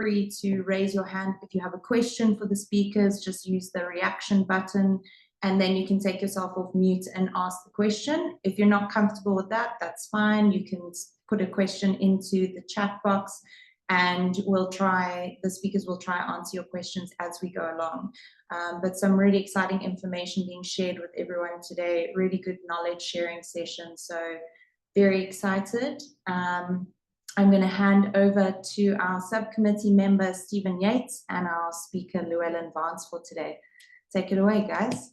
free to raise your hand if you have a question for the speakers. Just use the reaction button, and then you can take yourself off mute and ask the question. If you're not comfortable with that, that's fine. You can put a question into the chat box, and the speakers will try to answer your questions as we go along. But some really exciting information being shared with everyone today, really good knowledge sharing session. So very excited. I'm going to hand over to our subcommittee member, Stephen Yates, and our speaker, Llewellan Vance, for today. Take it away, guys.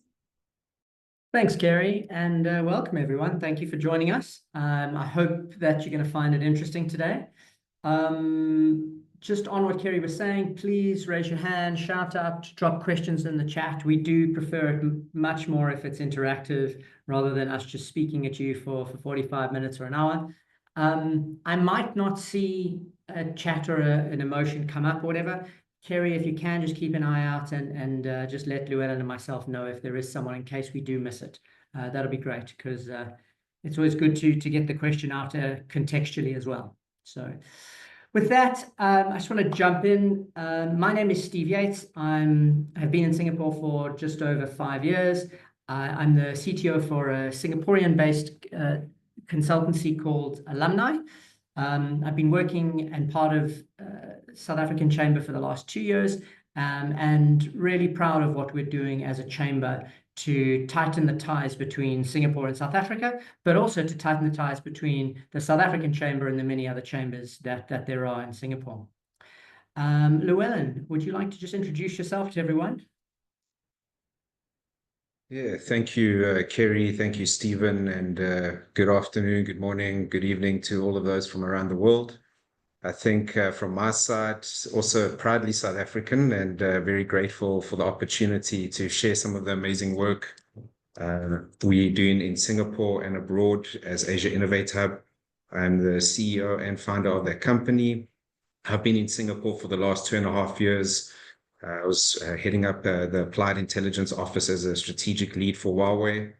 Thanks, Kerry, and welcome, everyone. Thank you for joining us. I hope that you're going to find it interesting today. Just on what Kerry was saying, please raise your hand, shout out, drop questions in the chat. We do prefer it much more if it's interactive rather than us just speaking at you for 45 minutes or an hour. I might not see a chat or an emotion come up or whatever. Kerry, if you can, just keep an eye out and just let Llewellan and myself know if there is someone in case we do miss it. That'll be great, because it's always good to get the question out contextually as well. So with that, I just want to jump in. My name is Steve Yates. I have been in Singapore for just over 5 years. I'm the CTO for a Singaporean-based consultancy called Alumni. I've been working and part of South African Chamber for the last 2 years, and really proud of what we're doing as a chamber to tighten the ties between Singapore and South Africa, but also to tighten the ties between the South African Chamber and the many other chambers that there are in Singapore. Llewellan, would you like to just introduce yourself to everyone? Yeah, thank you, Kerry. Thank you, Stephen, and good afternoon, good morning, good evening to all of those from around the world. I think from my side, also proudly South African, and very grateful for the opportunity to share some of the amazing work we're doing in Singapore and abroad as Asia Innovate Hub. I'm the CEO and founder of that company. I've been in Singapore for the last 2.5 years. I was heading up the Applied Intelligence Office as a strategic lead for Huawei,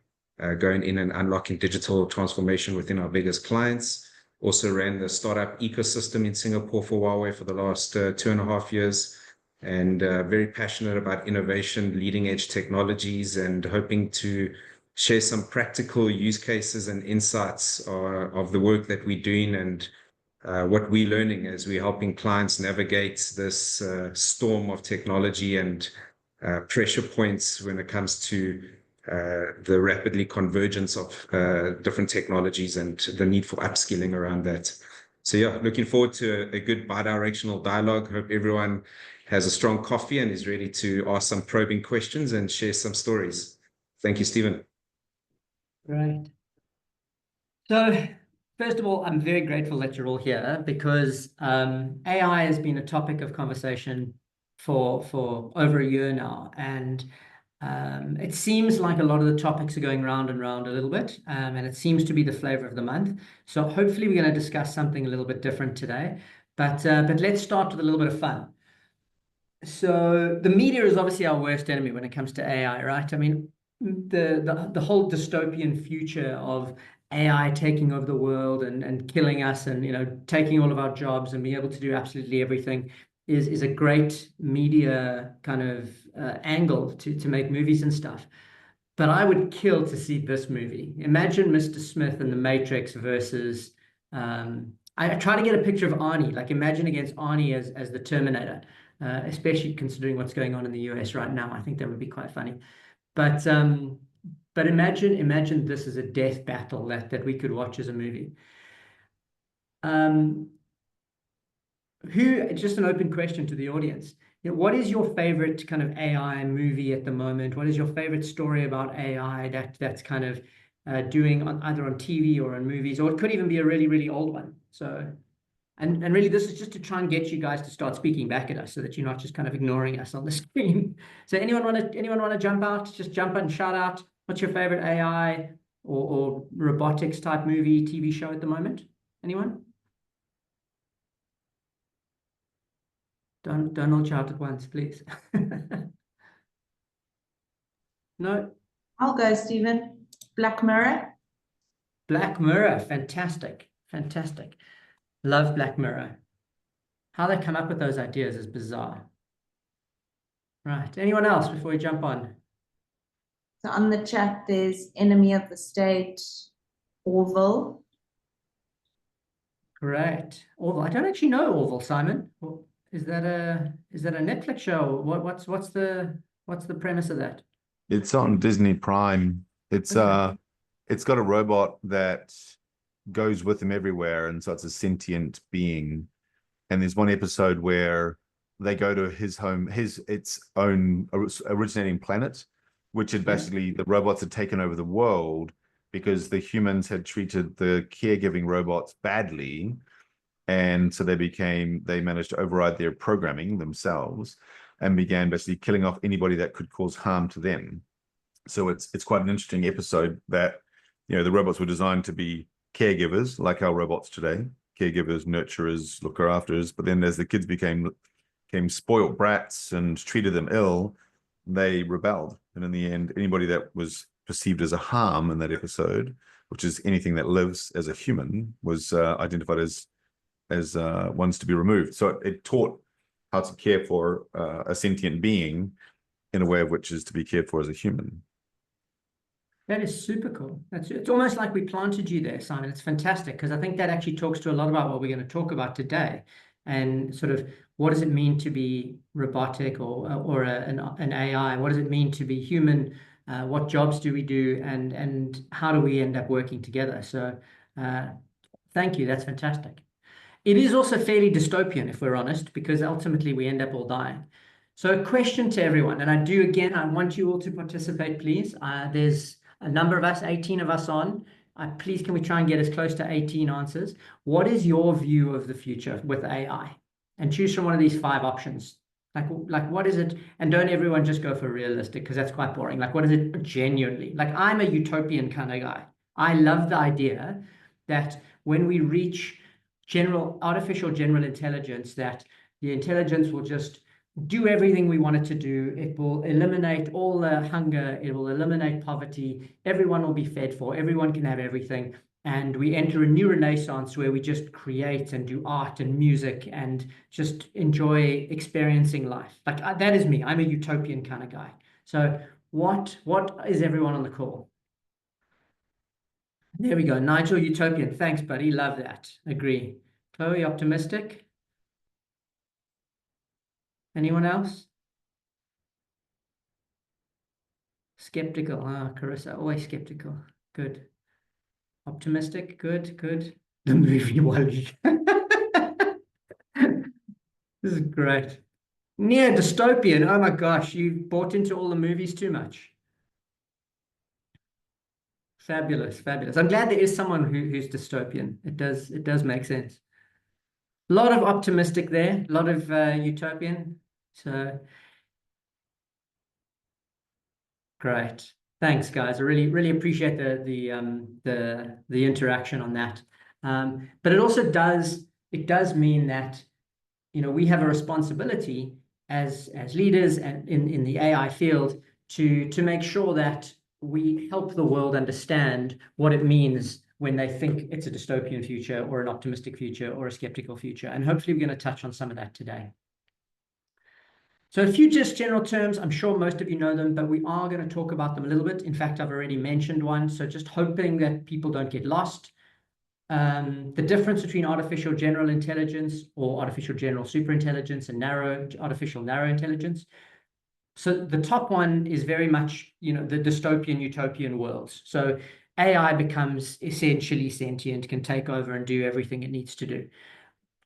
going in and unlocking digital transformation within our biggest clients. Also ran the startup ecosystem in Singapore for Huawei for the last 2.5 years, and very passionate about innovation, leading edge technologies, and hoping to share some practical use cases and insights of the work that we're doing and what we're learning as we're helping clients navigate this storm of technology and pressure points when it comes to the rapidly convergence of different technologies and the need for upskilling around that. So yeah, looking forward to a good bi-directional dialogue. Hope everyone has a strong coffee and is ready to ask some probing questions and share some stories. Thank you, Stephen. Right. So first of all, I'm very grateful that you're all here, because AI has been a topic of conversation for over a year now, and it seems like a lot of the topics are going round and round a little bit, and it seems to be the flavor of the month. So hopefully we're going to discuss something a little bit different today, but let's start with a little bit of fun. So the media is obviously our worst enemy when it comes to AI, right? I mean, the whole dystopian future of AI taking over the world and killing us, and taking all of our jobs and being able to do absolutely everything is a great media kind of angle to make movies and stuff. But I would kill to see this movie. Imagine Mr. Smith and the Matrix versus I try to get a picture of Arnie, like imagine against Arnie as the Terminator, especially considering what's going on in the US right now. I think that would be quite funny. But imagine this is a death battle that we could watch as a movie. Just an open question to the audience. What is your favorite kind of AI movie at the moment? What is your favorite story about AI that's kind of doing either on TV or in movies, or it could even be a really, really old one. So, and really this is just to try and get you guys to start speaking back at us so that you're not just kind of ignoring us on the screen. So anyone want to jump out? Just jump and shout out. What's your favorite AI or robotics type movie, TV show at the moment? Anyone? Don't all shout at once, please. No? I'll go, Stephen. Black Mirror. Black Mirror, fantastic. Fantastic. Love Black Mirror. how they come up with those ideas is bizarre. Right. Anyone else before we jump on? So on the chat, there's enemy of the state, Orville. Great. Orville. I don't actually know Orville, Simon. Is that a Netflix show? What's the premise of that? It's on Disney Prime. It's Okay. it's got a robot that goes with him everywhere, and so it's a sentient being. And there's one episode where they go to his home, its own originating planet, which had basically the robots had taken over the world because the humans had treated the caregiving robots badly. And so they managed to override their programming themselves and began basically killing off anybody that could cause harm to them. So it's quite an interesting episode that, the robots were designed to be caregivers, like our robots today, caregivers, nurturers, looker afters. But then as the kids became spoiled brats and treated them ill, they rebelled. And in the end, anybody that was perceived as a harm in that episode, which is anything that lives as a human, was identified as ones to be removed. So it taught how to care for a sentient being in a way of which is to be cared for as a human. That is super cool. It's almost like we planted you there, Simon. It's fantastic because I think that actually talks to a lot about what we're going to talk about today, and sort of what does it mean to be robotic or an AI? What does it mean to be human? What jobs do we do, and how do we end up working together? So thank you. That's fantastic. It is also fairly dystopian, if we're honest, because ultimately we end up all dying. So a question to everyone, and I want you all to participate, please. There's a number of us, 18 of us on. Please, can we try and get as close to 18 answers? What is your view of the future with AI? And choose from one of these 5 options. Like what is it? And don't everyone just go for realistic, because that's quite boring. Like, what is it genuinely? Like, I'm a utopian kind of guy. I love the idea that when we reach artificial general intelligence, that the intelligence will just do everything we want it to do. It will eliminate all the hunger. It will eliminate poverty. Everyone will be fed for. Everyone can have everything. And we enter a new renaissance where we just create and do art and music and just enjoy experiencing life. Like, that is me. I'm a utopian kind of guy. So what is everyone on the call? There we go. Nigel, utopian. Thanks, buddy. Love that. Agree. Chloe, optimistic. Anyone else? Skeptical. Carissa, always skeptical. Good. Optimistic. Good. The movie Wally. This is great. Near dystopian. Oh my gosh, you bought into all the movies too much. Fabulous. I'm glad there is someone who's dystopian. It does make sense. A lot of optimistic there, a lot of utopian. So great. Thanks, guys. I really appreciate the interaction on that. But it also does mean that we have a responsibility as leaders and in the AI field to make sure that we help the world understand what it means when they think it's a dystopian future or an optimistic future or a skeptical future. And hopefully we're going to touch on some of that today. So a few just general terms, I'm sure most of you know them, but we are going to talk about them a little bit. In fact, I've already mentioned one, so just hoping that people don't get lost. The difference between artificial general intelligence or artificial general superintelligence and artificial narrow intelligence. So the top one is very much, the dystopian, utopian worlds. So AI becomes essentially sentient, can take over and do everything it needs to do.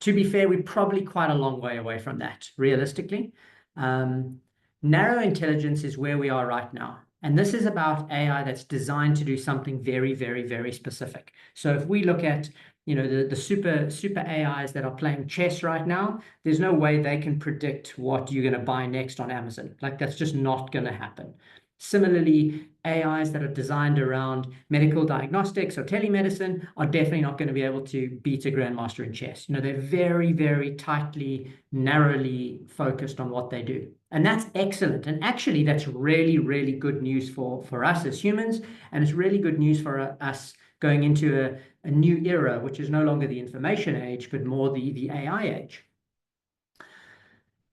To be fair, we're probably quite a long way away from that, realistically. Narrow intelligence is where we are right now. And this is about AI that's designed to do something very, very, very specific. So if we look at, the super AIs that are playing chess right now, there's no way they can predict what you're going to buy next on Amazon. Like, that's just not going to happen. Similarly, AIs that are designed around medical diagnostics or telemedicine are definitely not going to be able to beat a grandmaster in chess. They're very, very tightly, narrowly focused on what they do. And that's excellent. And actually, that's really, really good news for us as humans. And it's really good news for us going into a new era, which is no longer the information age, but more the AI age.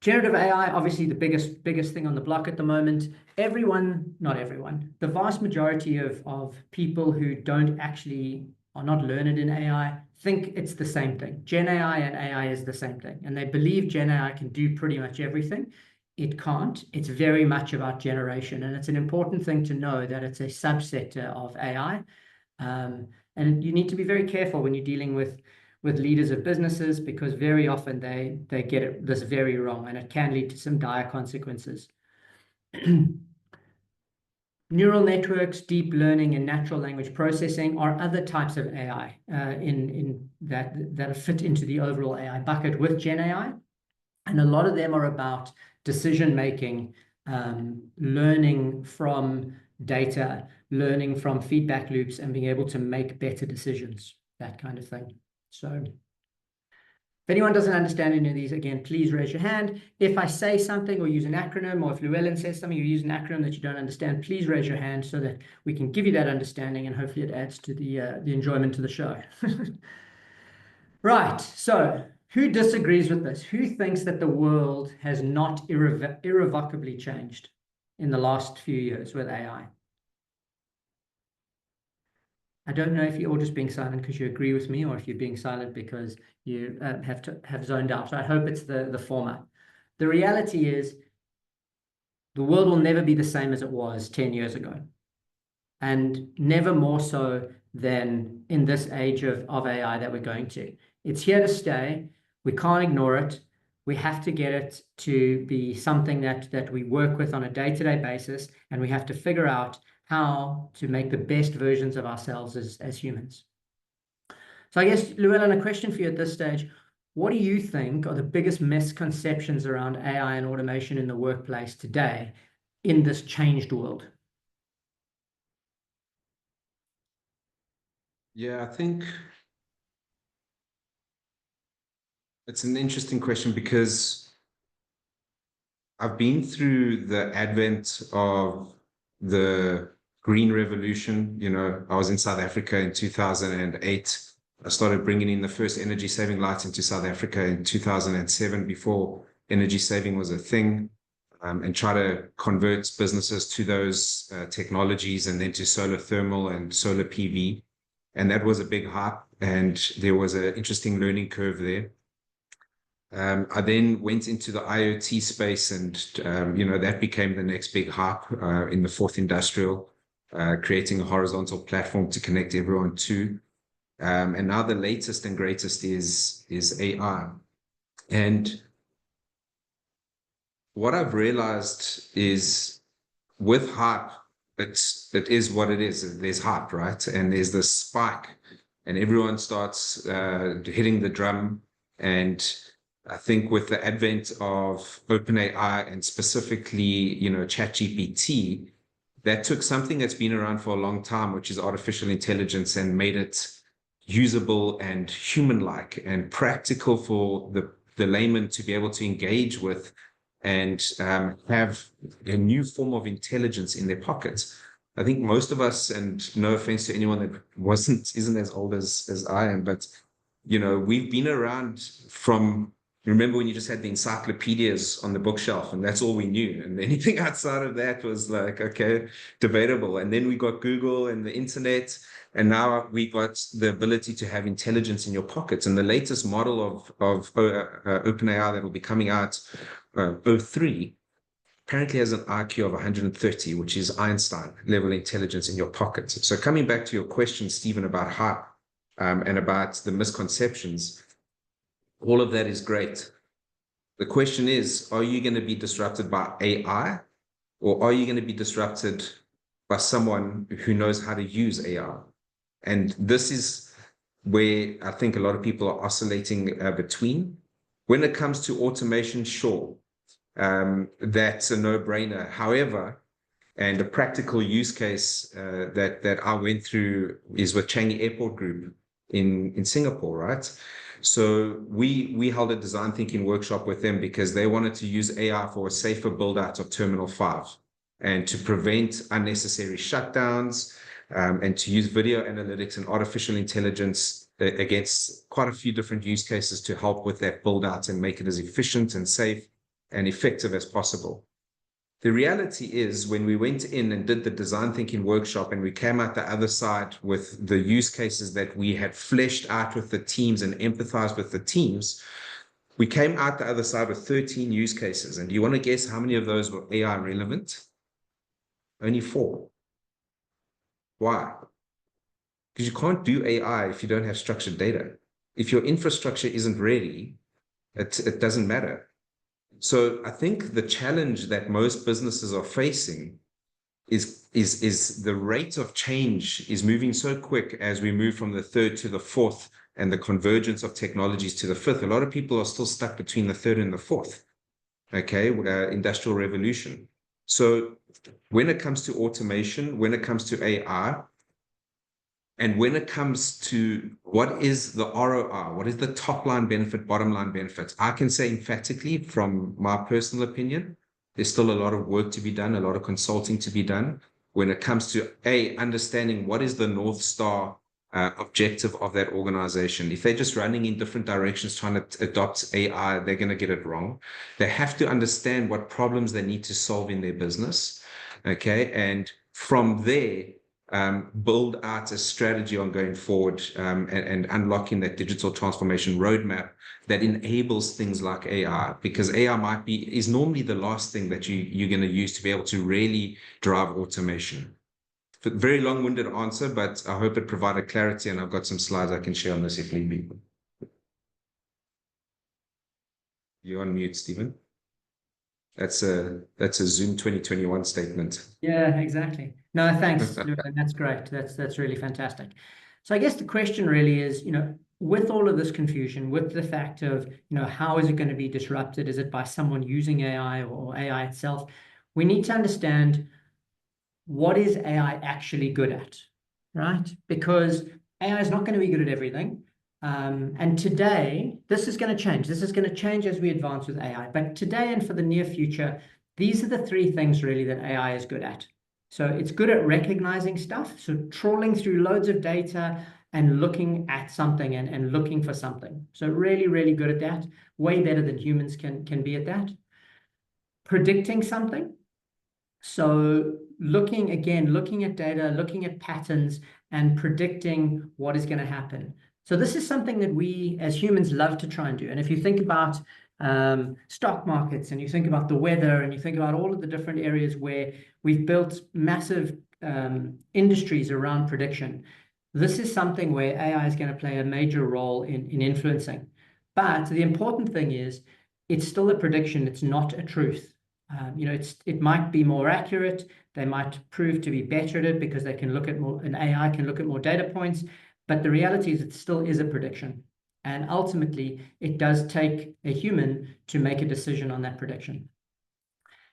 Generative AI, obviously the biggest thing on the block at the moment. Everyone, not everyone, the vast majority of people who are not learned in AI think it's the same thing. Gen AI and AI is the same thing. And they believe Gen AI can do pretty much everything. It can't. It's very much about generation. And it's an important thing to know that it's a subsector of AI. And you need to be very careful when you're dealing with leaders of businesses, because very often they get this very wrong, and it can lead to some dire consequences. Neural networks, deep learning, and natural language processing are other types of AI in that fit into the overall AI bucket with Gen AI. And a lot of them are about decision making, learning from data, learning from feedback loops, and being able to make better decisions, that kind of thing. So if anyone doesn't understand any of these, again, please raise your hand. If I say something or use an acronym, or if Llewellan says something, you use an acronym that you don't understand, please raise your hand so that we can give you that understanding, and hopefully it adds to the enjoyment of the show. Right, so who disagrees with this? Who thinks that the world has not irrevocably changed in the last few years with AI? I don't know if you're all just being silent because you agree with me, or if you're being silent because you have zoned out. So I hope it's the former. The reality is the world will never be the same as it was 10 years ago, and never more so than in this age of AI that we're going to. It's here to stay. We can't ignore it. We have to get it to be something that we work with on a day-to-day basis, and we have to figure out how to make the best versions of ourselves as humans. So I guess, Llewellan, a question for you at this stage. What do you think are the biggest misconceptions around AI and automation in the workplace today in this changed world? Yeah, I think it's an interesting question, because I've been through the advent of the green revolution. You know, I was in South Africa in 2008. I started bringing in the first energy saving lights into South Africa in 2007, before energy saving was a thing, and try to convert businesses to those technologies, and then to solar thermal and solar PV. And that was a big hype, and there was an interesting learning curve there. I then went into the IoT space, and that became the next big hype in the fourth industrial, creating a horizontal platform to connect everyone to. And now the latest and greatest is AI. And what I've realized is, with hype, it is what it is. There's hype, right? And there's this spike, and everyone starts hitting the drum. And I think with the advent of OpenAI, and specifically, ChatGPT, that took something that's been around for a long time, which is artificial intelligence, and made it usable and human-like and practical for the layman to be able to engage with, and have a new form of intelligence in their pockets. I think most of us, and no offense to anyone that isn't as old as I am, but we've been around from, remember when you just had the encyclopedias on the bookshelf, and that's all we knew, and anything outside of that was like, okay, debatable. And then we got Google and the internet, and now we got the ability to have intelligence in your pockets. And the latest model of OpenAI that will be coming out, O3, apparently has an IQ of 130, which is Einstein level intelligence in your pocket. So coming back to your question, Stephen, about hype and about the misconceptions, all of that is great. The question is, are you going to be disrupted by AI, or are you going to be disrupted by someone who knows how to use AI? And this is where I think a lot of people are oscillating between. When it comes to automation, sure, that's a no-brainer. However, and a practical use case that I went through is with Changi Airport Group in Singapore, right? So we held a design thinking workshop with them, because they wanted to use AI for a safer build out of Terminal 5, and to prevent unnecessary shutdowns, and to use video analytics and artificial intelligence against quite a few different use cases to help with that build out and make it as efficient and safe and effective as possible. The reality is, when we went in and did the design thinking workshop and we came out the other side with the use cases that we had fleshed out with the teams and empathized with the teams, we came out the other side with 13 use cases. And do you want to guess how many of those were AI relevant? Only 4. Why? Because you can't do AI if you don't have structured data. If your infrastructure isn't ready, it doesn't matter. So I think the challenge that most businesses are facing is the rate of change is moving so quick as we move from the 3rd to the 4th and the convergence of technologies to the 5th. A lot of people are still stuck between the 3rd and the 4th, okay, industrial revolution. So when it comes to automation, when it comes to AI, and when it comes to what is the ROI, what is the top line benefit, bottom line benefits, I can say emphatically from my personal opinion, there's still a lot of work to be done, a lot of consulting to be done when it comes to understanding what is the North Star objective of that organization. If they're just running in different directions trying to adopt AI, they're going to get it wrong. They have to understand what problems they need to solve in their business, okay? And from there, build out a strategy on going forward and unlocking that digital transformation roadmap that enables things like AI, because AI is normally the last thing that you're going to use to be able to really drive automation. Very long-winded answer, but I hope it provided clarity, and I've got some slides I can share on this if need be. You're on mute, Stephen. That's a Zoom 2021 statement. Yeah, exactly. No, thanks, Llewellan. That's great. That's really fantastic. So I guess the question really is, with all of this confusion, with the fact of, how is it going to be disrupted? Is it by someone using AI or AI itself? We need to understand, what is AI actually good at, right? Because AI is not going to be good at everything. And today, this is going to change. This is going to change as we advance with AI. But today and for the near future, these are the 3 things really that AI is good at. So it's good at recognizing stuff, so trawling through loads of data and looking at something and looking for something. So really, really good at that. Way better than humans can be at that. Predicting something. So looking at data, looking at patterns, and predicting what is going to happen. So this is something that we as humans love to try and do. And if you think about stock markets, and you think about the weather, and you think about all of the different areas where we've built massive industries around prediction, this is something where AI is going to play a major role in influencing. But the important thing is, it's still a prediction. It's not a truth. It might be more accurate. They might prove to be better at it because they can look at more, an AI can look at more data points. But the reality is, it still is a prediction. And ultimately, it does take a human to make a decision on that prediction.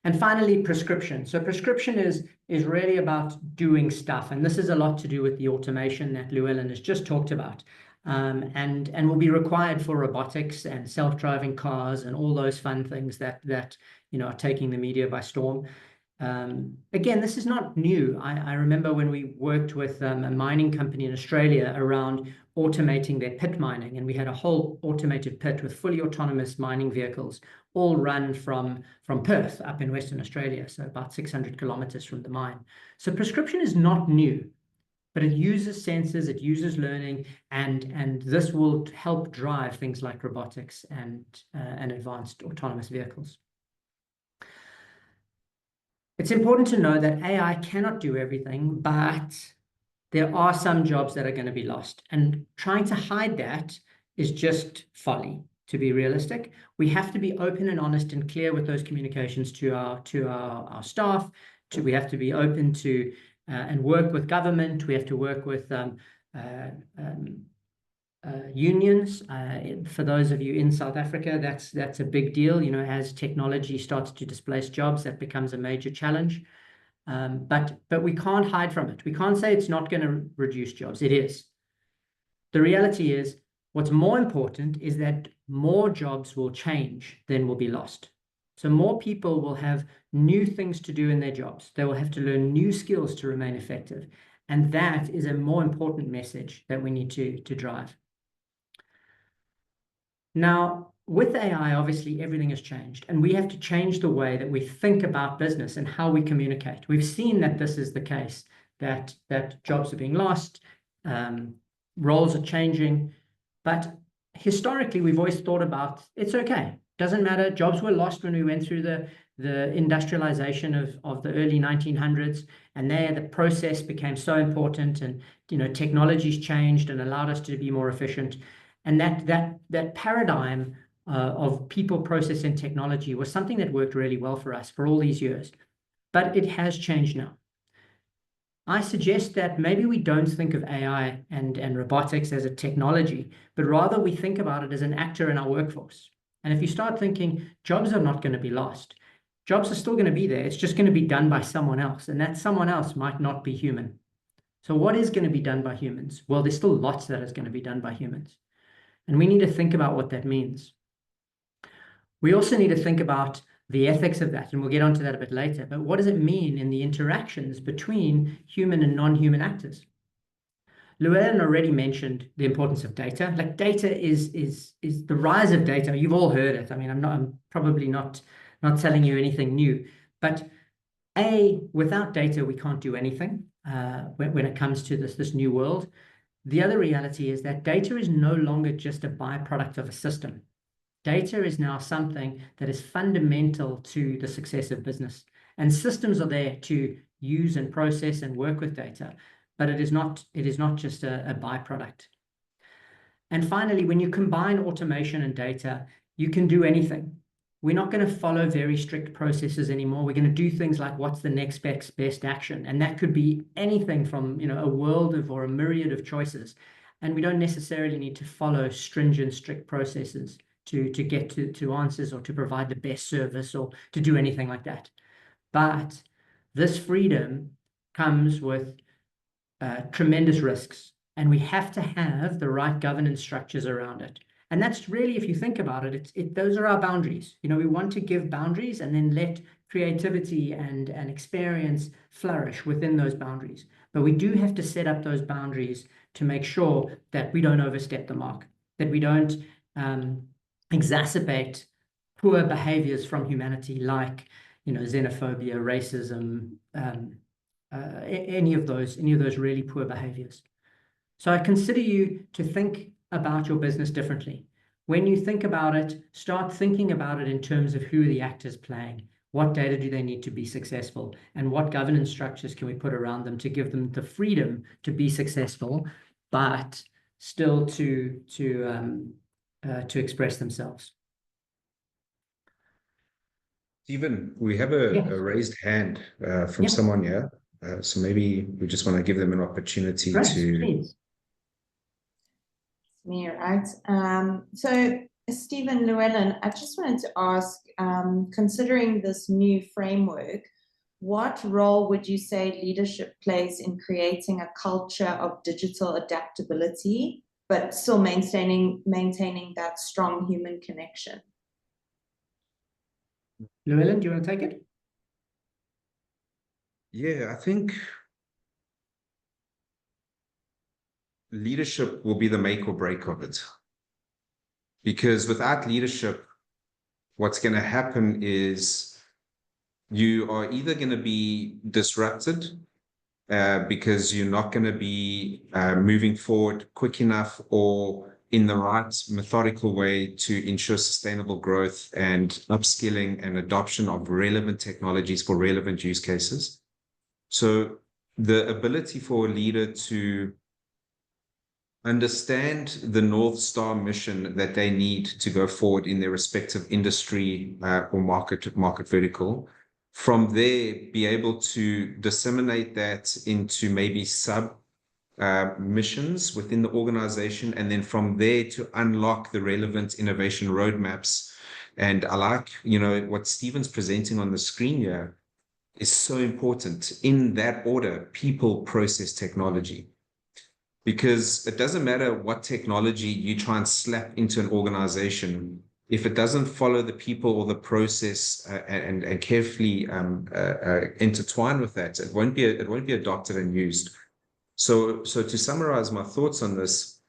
And finally, prescription. So prescription is really about doing stuff. And this is a lot to do with the automation that Llewellan has just talked about. And will be required for robotics and self-driving cars and all those fun things that are taking the media by storm. Again, this is not new. I remember when we worked with a mining company in Australia around automating their pit mining, and we had a whole automated pit with fully autonomous mining vehicles, all run from Perth up in Western Australia, so about 600 kilometers from the mine. So prescription is not new, but it uses sensors, it uses learning, and this will help drive things like robotics and advanced autonomous vehicles. It's important to know that AI cannot do everything, but there are some jobs that are going to be lost. And trying to hide that is just folly, to be realistic. We have to be open and honest and clear with those communications to our staff. We have to be open to and work with government. We have to work with unions. For those of you in South Africa, that's a big deal. As technology starts to displace jobs, that becomes a major challenge. But we can't hide from it. We can't say it's not going to reduce jobs. It is. The reality is, what's more important is that more jobs will change than will be lost. So more people will have new things to do in their jobs. They will have to learn new skills to remain effective. And that is a more important message that we need to drive. Now, with AI, obviously, everything has changed, and we have to change the way that we think about business and how we communicate. We've seen that this is the case, that jobs are being lost, roles are changing, but historically, we've always thought about it's okay. Doesn't matter. Jobs were lost when we went through the industrialization of the early 1900s, and there the process became so important, and technologies changed and allowed us to be more efficient. And that paradigm of people, process, and technology was something that worked really well for us for all these years, but it has changed now. I suggest that maybe we don't think of AI and robotics as a technology, but rather we think about it as an actor in our workforce. And if you start thinking jobs are not going to be lost, jobs are still going to be there. It's just going to be done by someone else, and that someone else might not be human. So what is going to be done by humans? Well, there's still lots that is going to be done by humans. And we need to think about what that means. We also need to think about the ethics of that, and we'll get onto that a bit later. But what does it mean in the interactions between human and non-human actors? Llewellan already mentioned the importance of data. Like, data is the rise of data. You've all heard it. I mean, I'm probably not telling you anything new, but without data, we can't do anything when it comes to this new world. The other reality is that data is no longer just a byproduct of a system. Data is now something that is fundamental to the success of business. And systems are there to use and process and work with data, but it is not just a byproduct. And finally, when you combine automation and data, you can do anything. We're not going to follow very strict processes anymore. We're going to do things like what's the next best action. And that could be anything from a world of or a myriad of choices. And we don't necessarily need to follow stringent, strict processes to get to answers or to provide the best service or to do anything like that. But this freedom comes with tremendous risks, and we have to have the right governance structures around it. And that's really, if you think about it, those are our boundaries. We want to give boundaries and then let creativity and experience flourish within those boundaries. But we do have to set up those boundaries to make sure that we don't overstep the mark, that we don't exacerbate poor behaviors from humanity, like xenophobia, racism, any of those really poor behaviors. So I consider you to think about your business differently. When you think about it, start thinking about it in terms of who are the actors playing, what data do they need to be successful, and what governance structures can we put around them to give them the freedom to be successful, but still to express themselves. Stephen, we have a raised hand from someone here. So maybe we just want to give them an opportunity to... Please. It's me, right? So Stephen, Llewellan, I just wanted to ask, considering this new framework, what role would you say leadership plays in creating a culture of digital adaptability, but still maintaining that strong human connection? Llewellan, do you want to take it? Yeah, I think leadership will be the make or break of it. Because without leadership, what's going to happen is you are either going to be disrupted because you're not going to be moving forward quick enough or in the right methodical way to ensure sustainable growth and upskilling and adoption of relevant technologies for relevant use cases. So the ability for a leader to understand the North Star mission that they need to go forward in their respective industry or market vertical, from there be able to disseminate that into maybe sub missions within the organization, and then from there to unlock the relevant innovation roadmaps. And I like, what Stephen's presenting on the screen here is so important in that order: people, process, technology. Because it doesn't matter what technology you try and slap into an organization, if it doesn't follow the people or the process and carefully intertwine with that, it won't be adopted and used. So to summarize my thoughts on this,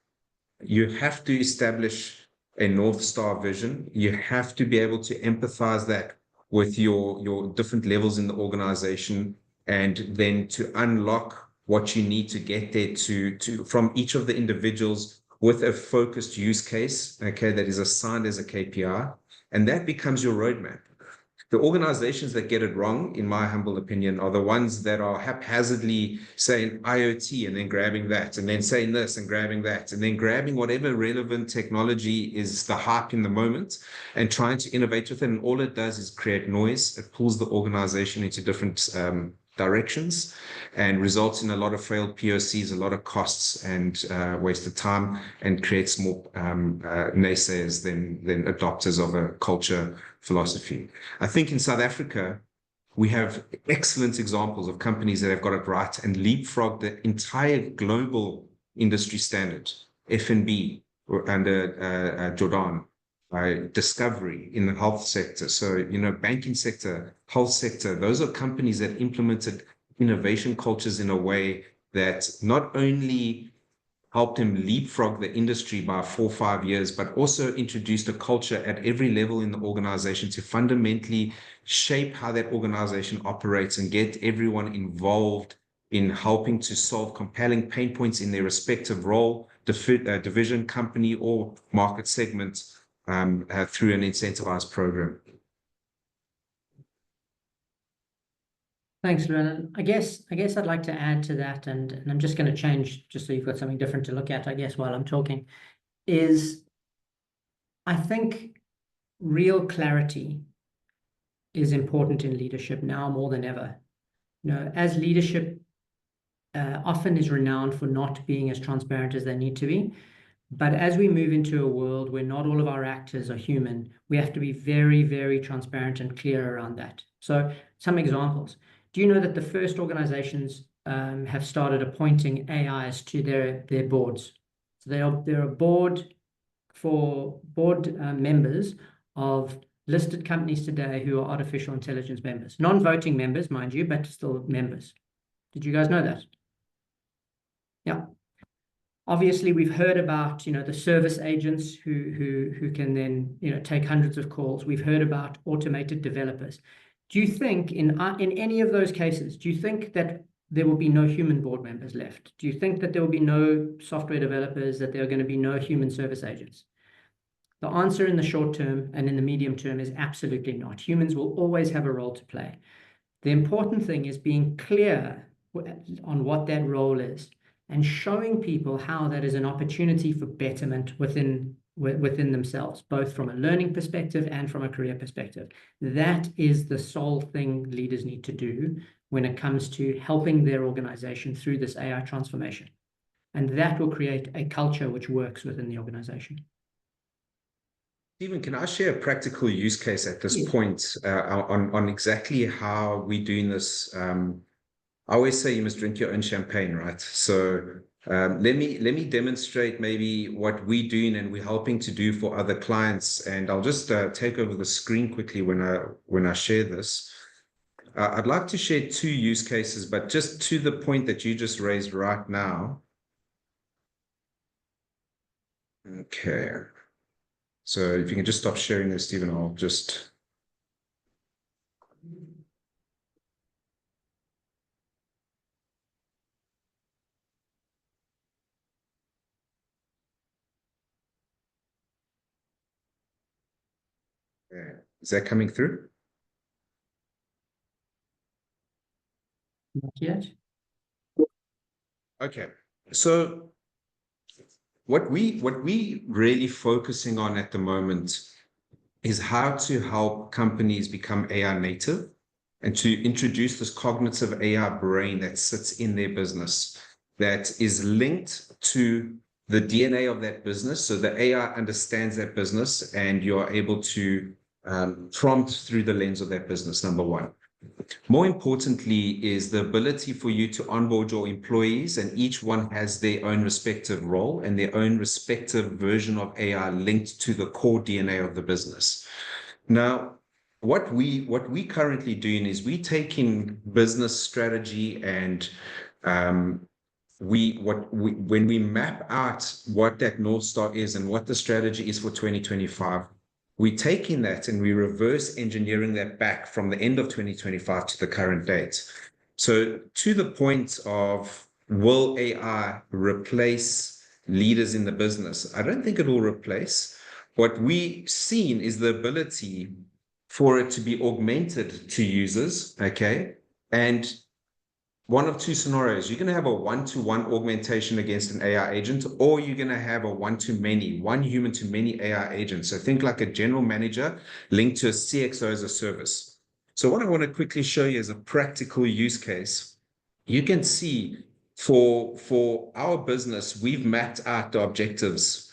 you have to establish a North Star vision. You have to be able to empathize that with your different levels in the organization, and then to unlock what you need to get there to from each of the individuals with a focused use case, okay, that is assigned as a KPI, and that becomes your roadmap. The organizations that get it wrong, in my humble opinion, are the ones that are haphazardly saying IoT and then grabbing that, and then saying this and grabbing that, and then grabbing whatever relevant technology is the hype in the moment and trying to innovate with it. And all it does is create noise. It pulls the organization into different directions and results in a lot of failed POCs, a lot of costs, and wasted time, and creates more naysayers than adopters of a culture philosophy. I think in South Africa, we have excellent examples of companies that have got it right and leapfrogged the entire global industry standard, F&B under Jordan, Discovery in the health sector. So, banking sector, health sector, those are companies that implemented innovation cultures in a way that not only helped him leapfrog the industry by 4 or 5 years, but also introduced a culture at every level in the organization to fundamentally shape how that organization operates and get everyone involved in helping to solve compelling pain points in their respective role, division, company, or market segment through an incentivized program. Thanks, Llewellan. I guess I'd like to add to that, and I'm just going to change, just so you've got something different to look at, I guess, while I'm talking, is I think real clarity is important in leadership now more than ever. As leadership often is renowned for not being as transparent as they need to be, but as we move into a world where not all of our actors are human, we have to be very, very transparent and clear around that. So some examples. Do you know that the first organizations have started appointing AIs to their boards? So they're a board for members of listed companies today who are artificial intelligence members. Non-voting members, mind you, but still members. Did you guys know that? Yeah. Obviously, we've heard about, the service agents who can then, take hundreds of calls. We've heard about automated developers. Do you think in any of those cases, do you think that there will be no human board members left? Do you think that there will be no software developers, that there are going to be no human service agents? The answer in the short term and in the medium term is absolutely not. Humans will always have a role to play. The important thing is being clear on what that role is and showing people how that is an opportunity for betterment within themselves, both from a learning perspective and from a career perspective. That is the sole thing leaders need to do when it comes to helping their organization through this AI transformation. And that will create a culture which works within the organization. Stephen, can I share a practical use case at this point on exactly how we're doing this? I always say you must drink your own champagne, right? So let me demonstrate maybe what we're doing and we're helping to do for other clients. And I'll just take over the screen quickly when I share this. I'd like to share 2 use cases, but just to the point that you just raised right now. Okay. So if you can just stop sharing this, Stephen, I'll just... Is that coming through? Not yet. Okay. So what we really focusing on at the moment is how to help companies become AI native and to introduce this cognitive AI brain that sits in their business, that is linked to the DNA of that business. So the AI understands that business and you're able to prompt through the lens of that business, number one. More importantly is the ability for you to onboard your employees, and each one has their own respective role and their own respective version of AI linked to the core DNA of the business. Now, what we currently doing is we taking business strategy and when we map out what that North Star is and what the strategy is for 2025, we take in that and we reverse engineering that back from the end of 2025 to the current date. So to the point of, will AI replace leaders in the business? I don't think it will replace. What we've seen is the ability for it to be augmented to users, okay? And one of two scenarios: you're going to have a one-to-one augmentation against an AI agent, or you're going to have a one-to-many, one human to many AI agents. So think like a general manager linked to a CXO as a service. So what I want to quickly show you is a practical use case. You can see for our business, we've mapped out the objectives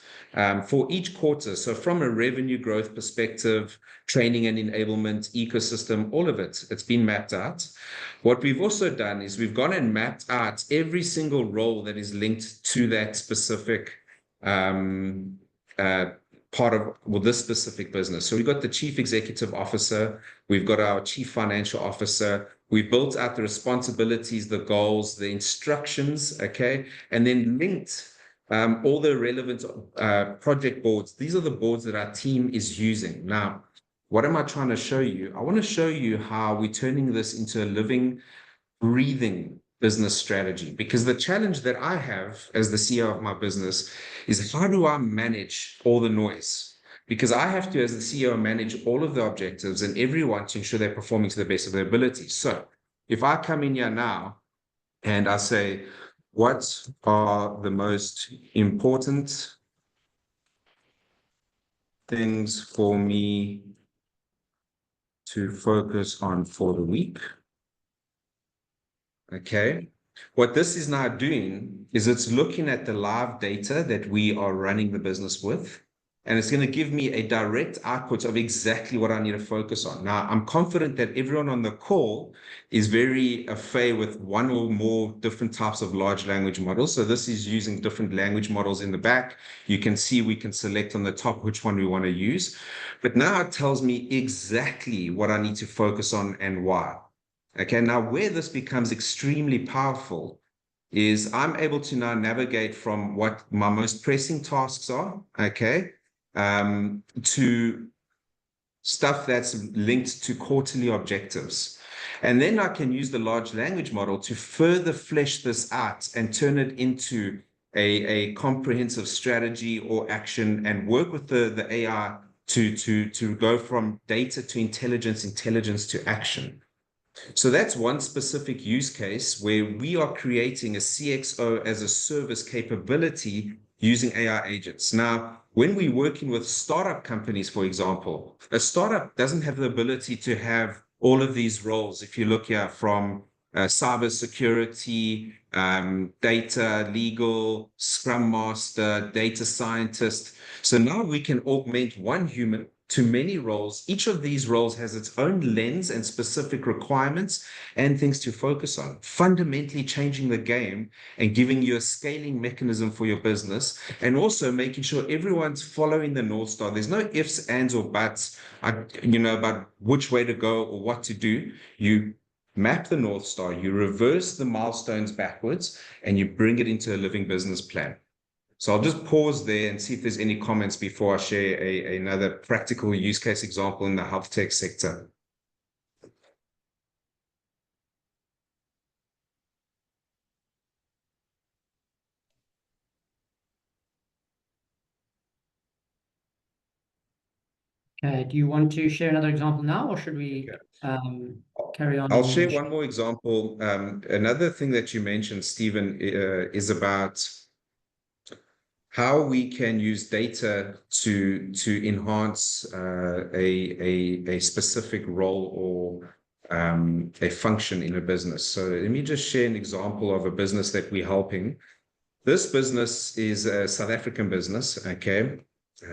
for each quarter. So from a revenue growth perspective, training and enablement, ecosystem, all of it, it's been mapped out. What we've also done is we've gone and mapped out every single role that is linked to that specific part of, well, this specific business. So we've got the chief executive officer, we've got our chief financial officer, we've built out the responsibilities, the goals, the instructions, okay, and then linked all the relevant project boards. These are the boards that our team is using. Now, what am I trying to show you? I want to show you how we're turning this into a living, breathing business strategy, because the challenge that I have as the CEO of my business is, how do I manage all the noise? Because I have to, as the CEO, manage all of the objectives and everyone to ensure they're performing to the best of their ability. So if I come in here now and I say, what are the most important things for me to focus on for the week? Okay. What this is now doing is it's looking at the live data that we are running the business with, and it's going to give me a direct output of exactly what I need to focus on. Now, I'm confident that everyone on the call is very au fait with one or more different types of large language models. So this is using different language models in the back. You can see we can select on the top which one we want to use. But now it tells me exactly what I need to focus on and why. Okay, now where this becomes extremely powerful is I'm able to now navigate from what my most pressing tasks are, okay, to stuff that's linked to quarterly objectives. And then I can use the large language model to further flesh this out and turn it into a comprehensive strategy or action, and work with the AI to go from data to intelligence, intelligence to action. So that's one specific use case where we are creating a CXO as a service capability using AI agents. Now, when we're working with startup companies, for example, a startup doesn't have the ability to have all of these roles. If you look here from cybersecurity, data, legal, scrum master, data scientist. So now we can augment one human to many roles. Each of these roles has its own lens and specific requirements and things to focus on, fundamentally changing the game and giving you a scaling mechanism for your business, and also making sure everyone's following the North Star. There's no ifs, ands, or buts, about which way to go or what to do. You map the North Star, you reverse the milestones backwards, and you bring it into a living business plan. So I'll just pause there and see if there's any comments before I share another practical use case example in the health tech sector. Okay, do you want to share another example now, or should we carry on? I'll share one more example. Another thing that you mentioned, Stephen, is about how we can use data to enhance a specific role or a function in a business. So let me just share an example of a business that we're helping. This business is a South African business, okay?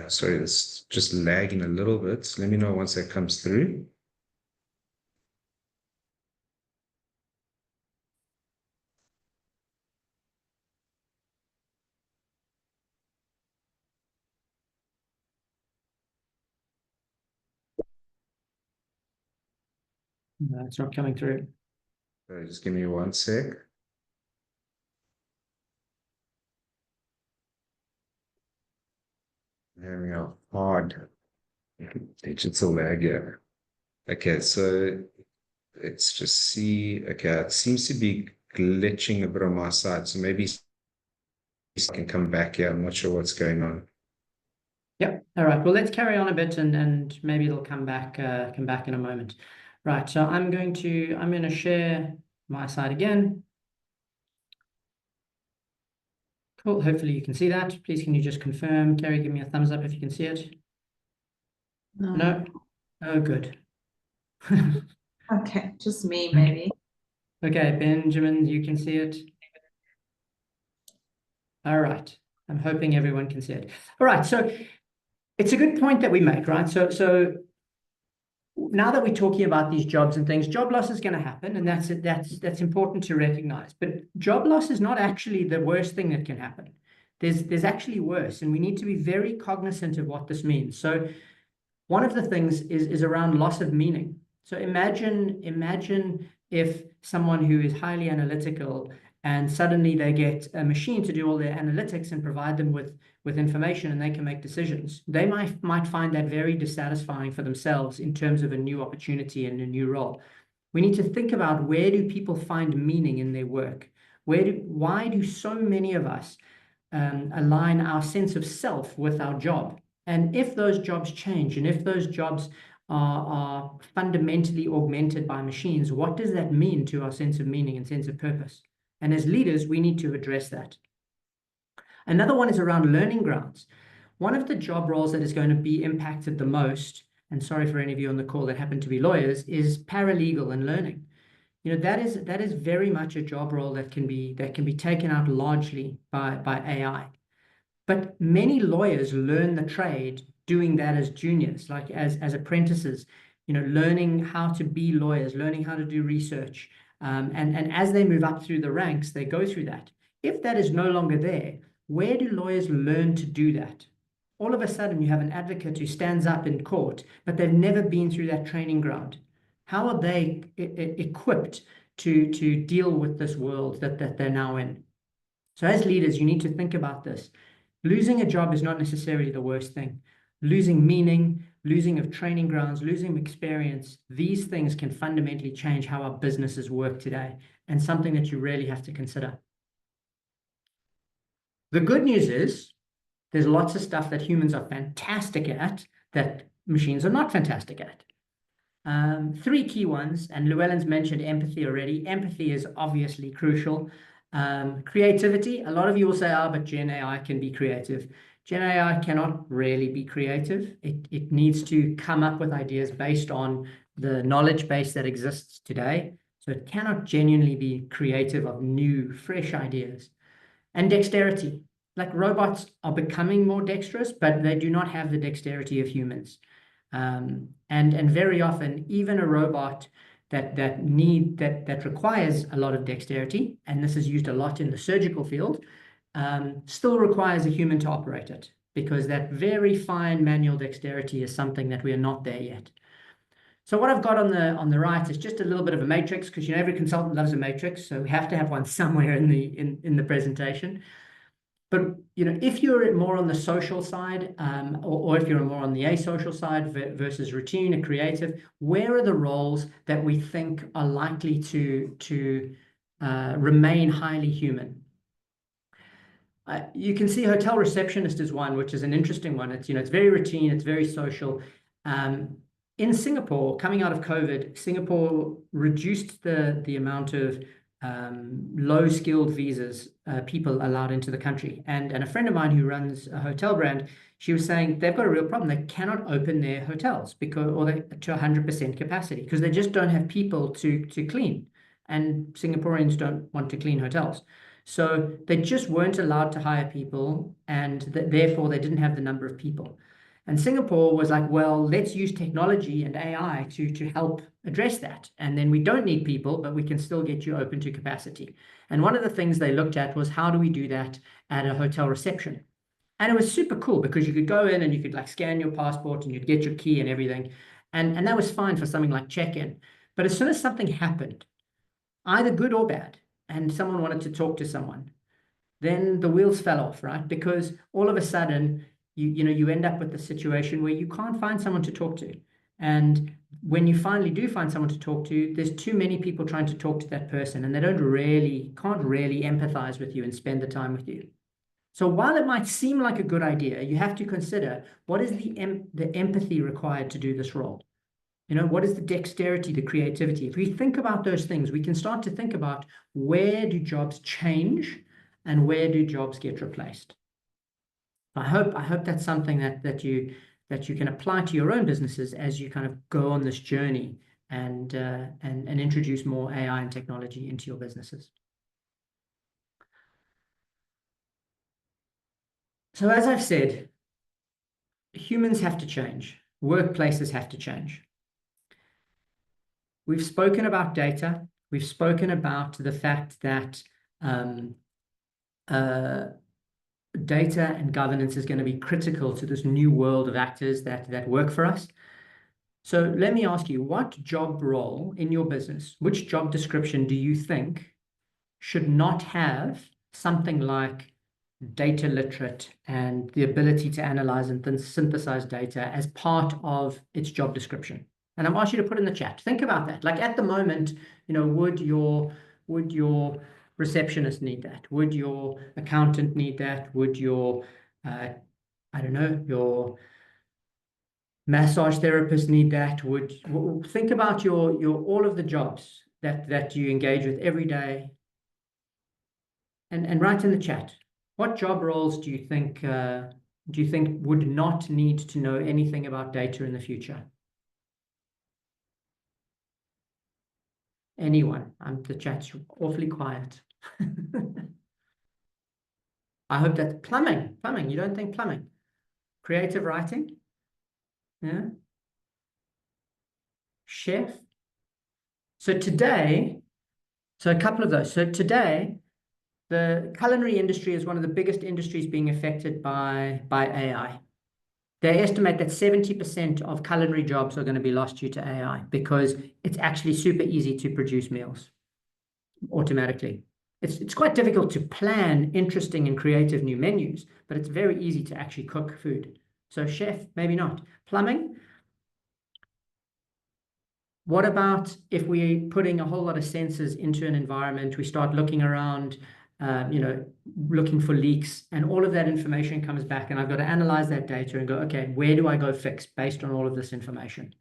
Sorry, it's just lagging a little bit. Let me know once that comes through. No, it's not coming through. Just give me one sec. having a hard digital lag here. Okay, so let's just see. Okay, it seems to be glitching a bit on my side, so maybe I can come back here. I'm not sure what's going on. Yep. All right. Well, let's carry on a bit, and maybe it'll come back in a moment. Right. So I'm going to share my side again. Cool. Hopefully you can see that. Please, can you just confirm? Kerry, give me a thumbs up if you can see it. No? Oh, good. Okay, just me, maybe. Okay, Benjamin, you can see it. All right. I'm hoping everyone can see it. All right. So it's a good point that we make, right? So now that we're talking about these jobs and things, job loss is going to happen, and that's important to recognize. But job loss is not actually the worst thing that can happen. There's actually worse, and we need to be very cognizant of what this means. So one of the things is around loss of meaning. So imagine if someone who is highly analytical and suddenly they get a machine to do all their analytics and provide them with information, and they can make decisions. They might find that very dissatisfying for themselves in terms of a new opportunity and a new role. We need to think about, where do people find meaning in their work? Why do so many of us align our sense of self with our job? And if those jobs change, and if those jobs are fundamentally augmented by machines, what does that mean to our sense of meaning and sense of purpose? And as leaders, we need to address that. Another one is around learning grounds. One of the job roles that is going to be impacted the most, and sorry for any of you on the call that happen to be lawyers, is paralegal and learning. You know, that is very much a job role that can be taken out largely by AI. But many lawyers learn the trade doing that as juniors, like as apprentices, you know, learning how to be lawyers, learning how to do research. And as they move up through the ranks, they go through that. If that is no longer there, where do lawyers learn to do that? All of a sudden, you have an advocate who stands up in court, but they've never been through that training ground. How are they equipped to deal with this world that they're now in? So as leaders, you need to think about this. Losing a job is not necessarily the worst thing. Losing meaning, losing of training grounds, losing experience, these things can fundamentally change how our businesses work today, and something that you really have to consider. The good news is there's lots of stuff that humans are fantastic at that machines are not fantastic at. Three key ones, and Llewellan's mentioned empathy already. Empathy is obviously crucial. Creativity, a lot of you will say, but Gen AI can be creative. Gen AI cannot really be creative. It needs to come up with ideas based on the knowledge base that exists today. So it cannot genuinely be creative of new, fresh ideas. And dexterity, like robots are becoming more dexterous, but they do not have the dexterity of humans. And very often, even a robot that requires a lot of dexterity, and this is used a lot in the surgical field, still requires a human to operate it, because that very fine manual dexterity is something that we are not there yet. So what I've got on the right is just a little bit of a matrix, because you know every consultant loves a matrix, so we have to have one somewhere in the presentation. But you know, if you're more on the social side, or if you're more on the asocial side versus routine and creative, where are the roles that we think are likely to remain highly human? You can see hotel receptionist is one, which is an interesting one. It's very routine, it's very social. In Singapore, coming out of COVID, Singapore reduced the amount of low-skilled visas people allowed into the country. And a friend of mine who runs a hotel brand, she was saying they've got a real problem. They cannot open their hotels to 100% capacity, because they just don't have people to clean. And Singaporeans don't want to clean hotels. So they just weren't allowed to hire people, and therefore they didn't have the number of people. And Singapore was like, well, let's use technology and AI to help address that. And then we don't need people, but we can still get you open to capacity. And one of the things they looked at was, how do we do that at a hotel reception? And it was super cool, because you could go in and you could like scan your passport and you'd get your key and everything. And that was fine for something like check-in. But as soon as something happened, either good or bad, and someone wanted to talk to someone, then the wheels fell off, right? Because all of a sudden, you end up with the situation where you can't find someone to talk to. And when you finally do find someone to talk to, there's too many people trying to talk to that person, and they can't really empathize with you and spend the time with you. So while it might seem like a good idea, you have to consider, what is the empathy required to do this role? What is the dexterity, the creativity? If we think about those things, we can start to think about, where do jobs change and where do jobs get replaced? I hope that's something that you can apply to your own businesses as you kind of go on this journey and introduce more AI and technology into your businesses. So as I've said, humans have to change. Workplaces have to change. We've spoken about data. We've spoken about the fact that data and governance is going to be critical to this new world of actors that work for us. So let me ask you, what job role in your business, which job description do you think should not have something like data literate and the ability to analyze and then synthesize data as part of its job description? And I'm asking you to put in the chat. Think about that. Like at the moment, would your receptionist need that? Would your accountant need that? Would your, I don't know, your massage therapist need that? Think about your all of the jobs that you engage with every day, and write in the chat. What job roles do you think would not need to know anything about data in the future? Anyone? The chat's awfully quiet. I hope that's plumbing. You don't think plumbing? Creative writing? Yeah. Chef? So a couple of those. So today, the culinary industry is one of the biggest industries being affected by AI. They estimate that 70% of culinary jobs are going to be lost due to AI, because it's actually super easy to produce meals automatically. It's quite difficult to plan interesting and creative new menus, but it's very easy to actually cook food. So chef, maybe not. Plumbing? What about if we're putting a whole lot of sensors into an environment, we start looking around, looking for leaks, and all of that information comes back, and I've got to analyze that data and go, okay, where do I go fix based on all of this information?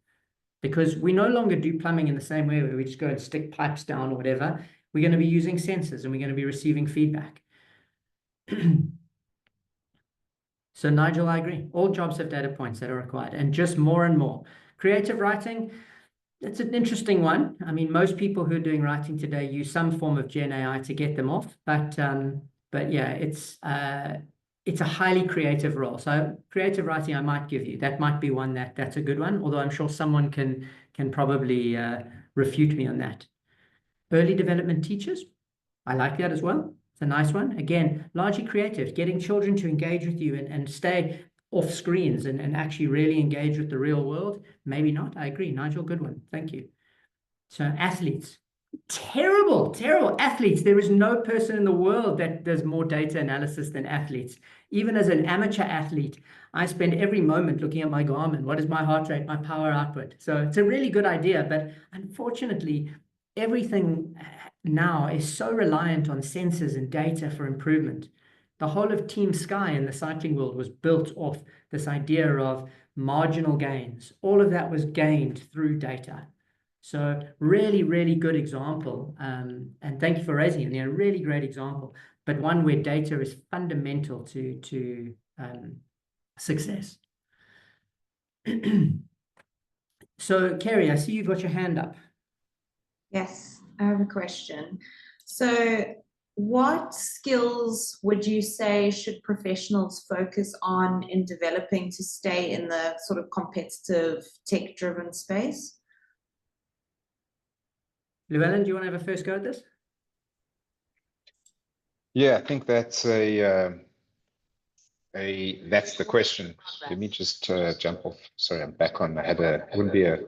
Because we no longer do plumbing in the same way where we just go and stick pipes down or whatever. We're going to be using sensors, and we're going to be receiving feedback. So Nigel, I agree. All jobs have data points that are required, and just more and more. Creative writing, it's an interesting one. I mean, most people who are doing writing today use some form of Gen AI to get them off, but yeah, it's a highly creative role. So creative writing, I might give you. That might be one that's a good one, although I'm sure someone can probably refute me on that. Early development teachers, I like that as well. It's a nice one. Again, largely creative, getting children to engage with you and stay off screens and actually really engage with the real world. Maybe not. I agree. Nigel, good one. Thank you. So athletes, terrible athletes. There is no person in the world that does more data analysis than athletes. Even as an amateur athlete, I spend every moment looking at my Garmin. What is my heart rate, my power output? So it's a really good idea, but unfortunately, everything now is so reliant on sensors and data for improvement. The whole of Team Sky in the cycling world was built off this idea of marginal gains. All of that was gained through data. So really, really good example. And thank you for raising it. Really great example, but one where data is fundamental to success. So Kerry, I see you've got your hand up. Yes, I have a question. So what skills would you say should professionals focus on in developing to stay in the sort of competitive tech-driven space? Llewellan, do you want to have a first go at this? Yeah, I think that's that's the question. Let me just jump off. Sorry, I'm back on. Wouldn't be a.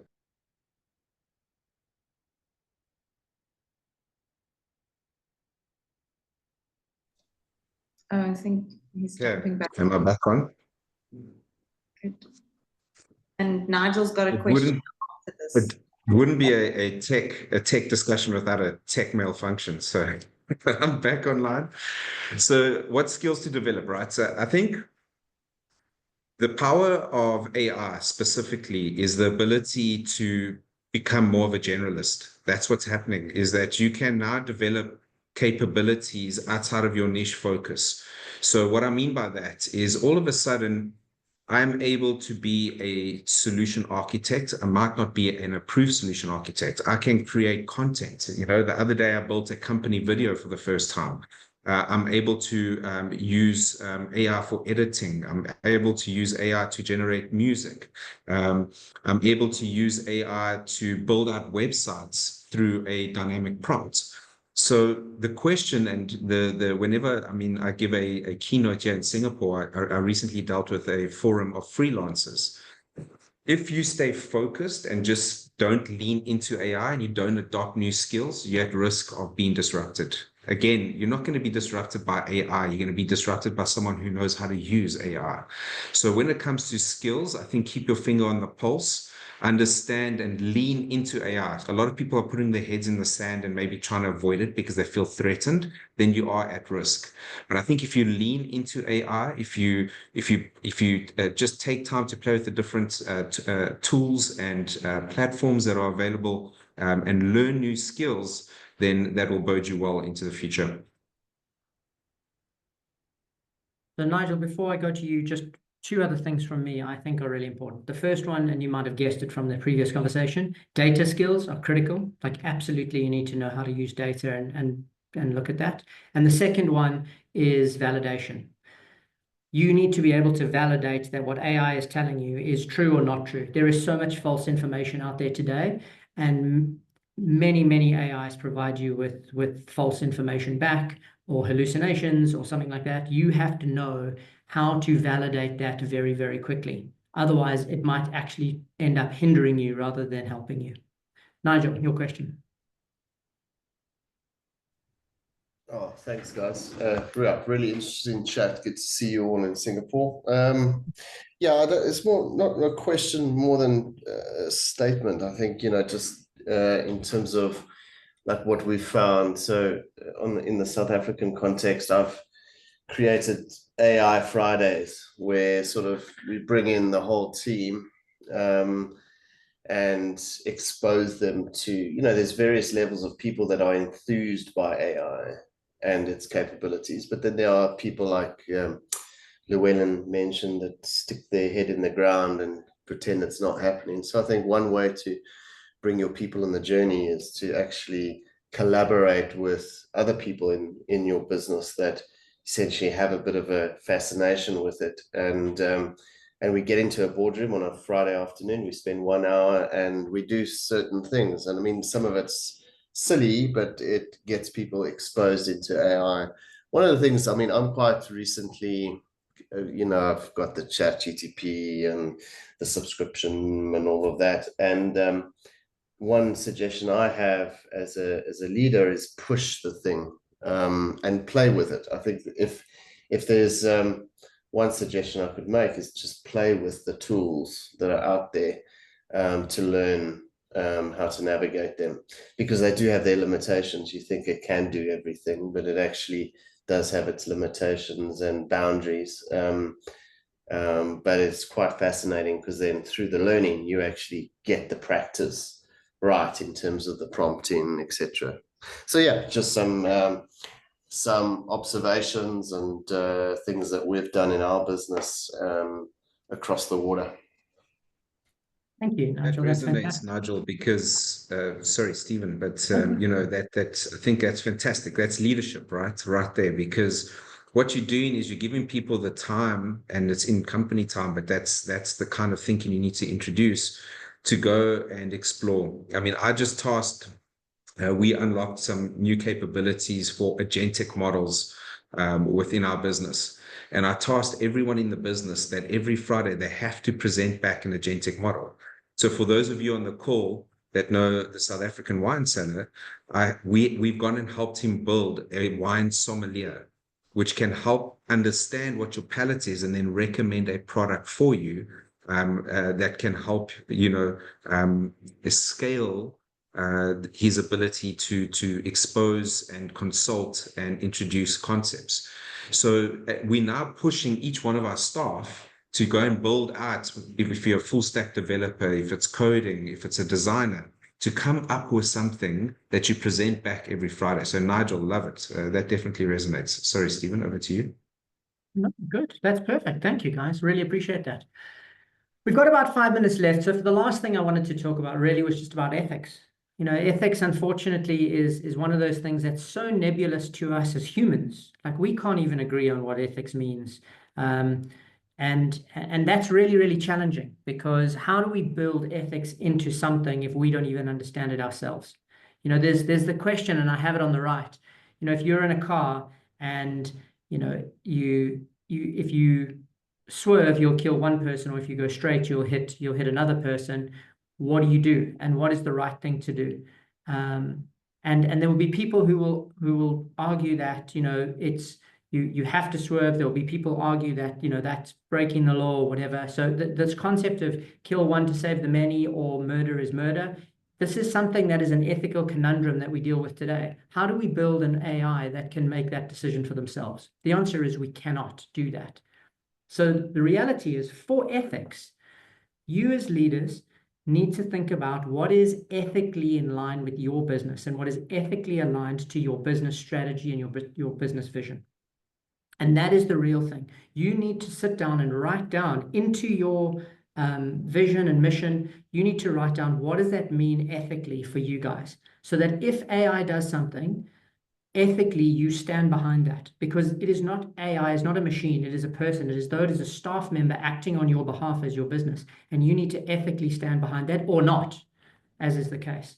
I think he's jumping back. Am I back on? Good. And Nigel's got a It question wouldn't, after this. it wouldn't be a tech discussion without a tech malfunction. So I'm back online. So what skills to develop, right? So I think the power of AI specifically is the ability to become more of a generalist. That's what's happening, is that you can now develop capabilities outside of your niche focus. So what I mean by that is all of a sudden, I'm able to be a solution architect. I might not be an approved solution architect. I can create content. You know, the other day I built a company video for the first time. I'm able to use AI for editing. I'm able to use AI to generate music. I'm able to use AI to build out websites through a dynamic prompt. So the question and the whenever, I mean, I give a keynote here in Singapore, I recently dealt with a forum of freelancers. If you stay focused and just don't lean into AI and you don't adopt new skills, you're at risk of being disrupted. Again, you're not going to be disrupted by AI. You're going to be disrupted by someone who knows how to use AI. So when it comes to skills, I think keep your finger on the pulse, understand and lean into AI. A lot of people are putting their heads in the sand and maybe trying to avoid it because they feel threatened. Then you are at risk. But I think if you lean into AI, if you just take time to play with the different tools and platforms that are available and learn new skills, then that will bode you well into the future. So Nigel, before I go to you, just two other things from me I think are really important. The first one, and you might have guessed it from the previous conversation, data skills are critical. Like absolutely, you need to know how to use data and look at that. And the second one is validation. You need to be able to validate that what AI is telling you is true or not true. There is so much false information out there today, and many AIs provide you with false information back or hallucinations or something like that. You have to know how to validate that very, very quickly. Otherwise, it might actually end up hindering you rather than helping you. Nigel, your question. Oh, thanks, guys. Really interesting chat. Good to see you all in Singapore. Yeah, it's more not a question more than a statement. I think, just in terms of like what we found. So in the South African context, I've created AI Fridays where sort of we bring in the whole team and expose them to, there's various levels of people that are enthused by AI and its capabilities. But then there are people like Llewellan mentioned that stick their head in the ground and pretend it's not happening. So I think one way to bring your people on the journey is to actually collaborate with other people in your business that essentially have a bit of a fascination with it. And we get into a boardroom on a Friday afternoon, we spend 1 hour and we do certain things. And I mean, some of it's silly, but it gets people exposed into AI. One of the things, I mean, I'm quite recently, I've got the ChatGPT and the subscription and all of that. And one suggestion I have as a leader is push the thing and play with it. I think if there's one suggestion I could make is just play with the tools that are out there to learn how to navigate them, because they do have their limitations. You think it can do everything, but it actually does have its limitations and boundaries. But it's quite fascinating because then through the learning, you actually get the practice right in terms of the prompting, etc. So yeah, just some observations and things that we've done in our business across the water. Thank you, Nigel. That That's resonates, fantastic. Nigel, because sorry, Stephen, but that's I think that's fantastic. That's leadership, right there. Because what you're doing is you're giving people the time, and it's in company time, but that's the kind of thinking you need to introduce to go and explore. I mean, I just tasked. We unlocked some new capabilities for agentic models within our business. And I tasked everyone in the business that every Friday they have to present back an agentic model. So for those of you on the call that know the South African wine cellar, we've gone and helped him build a wine sommelier, which can help understand what your palate is and then recommend a product for you that can help, scale his ability to expose and consult and introduce concepts. So we're now pushing each one of our staff to go and build out, if you're a full stack developer, if it's coding, if it's a designer, to come up with something that you present back every Friday. So Nigel, love it. That definitely resonates. Sorry, Stephen, over to you. No, good. That's perfect. Thank you, guys. Really appreciate that. We've got about 5 minutes left. So for the last thing I wanted to talk about really was just about ethics. Ethics, unfortunately, is one of those things that's so nebulous to us as humans. Like, we can't even agree on what ethics means. And that's really, really challenging, because how do we build ethics into something if we don't even understand it ourselves? There's the question, and I have it on the right. If you're in a car and if you swerve, you'll kill one person, or if you go straight, you'll hit another person. What do? And what is the right thing to do? And there will be people who will argue that it's you have to swerve. There will be people argue that that's breaking the law or whatever. So this concept of kill one to save the many, or murder is murder, this is something that is an ethical conundrum that we deal with today. How do we build an AI that can make that decision for themselves? The answer is we cannot do that. So the reality is, for ethics, you as leaders need to think about what is ethically in line with your business and what is ethically aligned to your business strategy and your business vision. And that is the real thing. You need to sit down and write down into your vision and mission. You need to write down, what does that mean ethically for you guys? So that if AI does something, ethically you stand behind that, because it is not AI, is not a machine, it is a person. It is though it is a staff member acting on your behalf as your business, and you need to ethically stand behind that, or not, as is the case.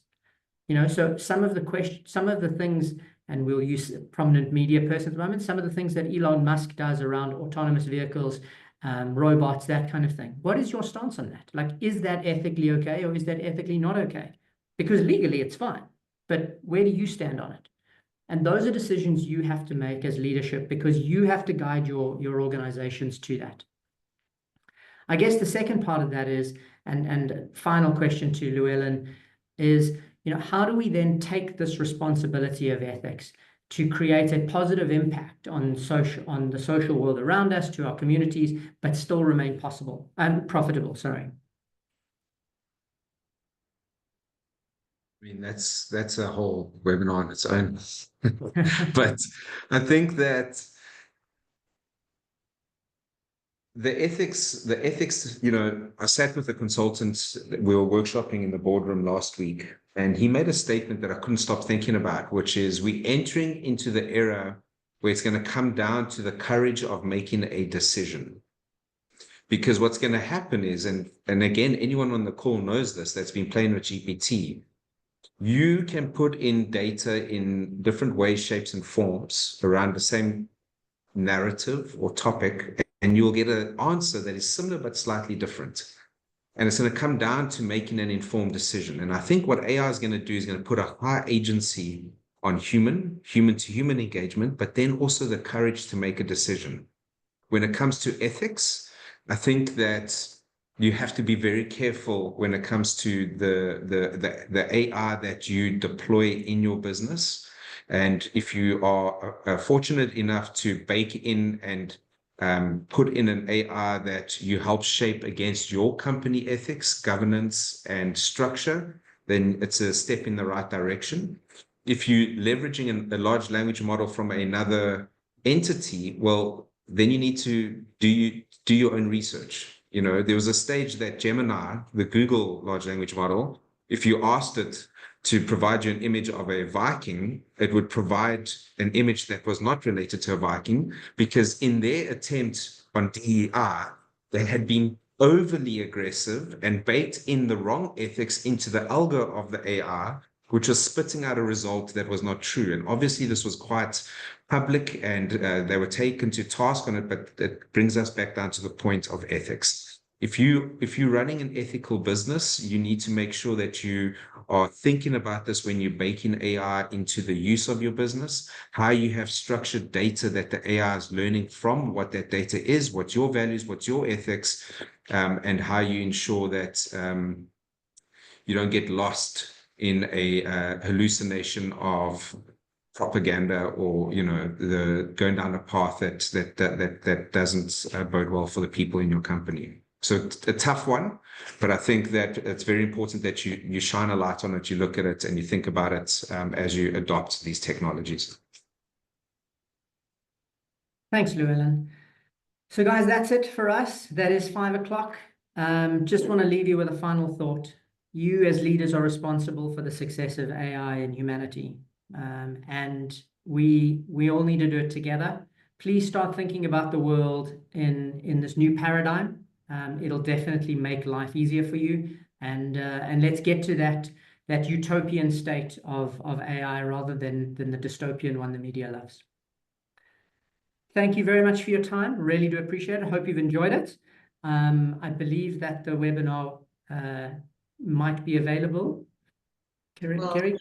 So some of the things, and we'll use a prominent media person at the moment, some of the things that Elon Musk does around autonomous vehicles, robots, that kind of thing. What is your stance on that? Like, is that ethically okay, or is that ethically not okay? Because legally it's fine, but where do you stand on it? And those are decisions you have to make as leadership, because you have to guide your organizations to that. I guess the second part of that is, and final question to Llewellan, is, how do we then take this responsibility of ethics to create a positive impact on the social world around us, to our communities, but still remain profitable, sorry. I mean, that's a whole webinar on its own. But I think that the ethics, I sat with a consultant, we were workshopping in the boardroom last week, and he made a statement that I couldn't stop thinking about, which is, we're entering into the era where it's going to come down to the courage of making a decision. Because what's going to happen is, and again, anyone on the call knows this, that's been playing with GPT, you can put in data in different ways, shapes, and forms around the same narrative or topic, and you'll get an answer that is similar but slightly different. And it's going to come down to making an informed decision. And I think what AI is going to do is going to put a high agency on human to human engagement, but then also the courage to make a decision. When it comes to ethics, I think that you have to be very careful when it comes to the AI that you deploy in your business. And if you are fortunate enough to bake in and put in an AI that you help shape against your company ethics, governance, and structure, then it's a step in the right direction. If you're leveraging a large language model from another entity, well, then you need to do your own research. There was a stage that Gemini, the Google large language model, if you asked it to provide you an image of a Viking, it would provide an image that was not related to a Viking, because in their attempt on DEI, they had been overly aggressive and baked in the wrong ethics into the algo of the AI, which was spitting out a result that was not true. And obviously this was quite public, and they were taken to task on it, but it brings us back down to the point of ethics. if you're running an ethical business, you need to make sure that you are thinking about this when you're baking AI into the use of your business, how you have structured data that the AI is learning from, what that data is, what your values, what your ethics, and how you ensure that you don't get lost in a hallucination of propaganda, or the going down a path that doesn't bode well for the people in your company. So it's a tough one, but I think that it's very important that you shine a light on it, you look at it, and you think about it as you adopt these technologies. Thanks, Llewellan. So guys, that's it for us. That is 5 o'clock. Just want to leave you with a final thought. You as leaders are responsible for the success of AI in humanity. And we all need to do it together. Please start thinking about the world in this new paradigm. It'll definitely make life easier for you. And let's get to that utopian state of AI rather than the dystopian one the media loves. Thank you very much for your time. Really do appreciate it. I hope you've enjoyed it. I believe that the webinar might be available. Kerry?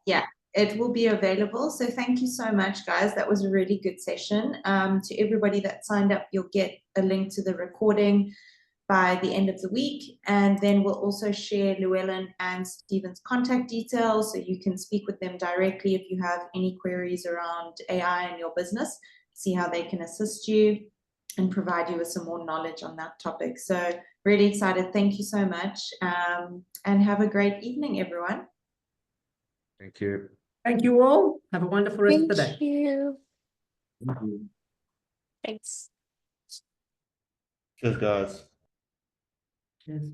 Yeah, it will be available. So thank you so much, guys. That was a really good session. To everybody that signed up, you'll get a link to the recording by the end of the week. And then we'll also share Llewellan and Stephen's contact details, so you can speak with them directly if you have any queries around AI in your business, see how they can assist you and provide you with some more knowledge on that topic. So really excited. Thank you so much. And have a great evening, everyone. Thank you. Thank you all. Have a wonderful rest of the day. Thank you. Thank you. Thanks. Cheers, guys. Cheers.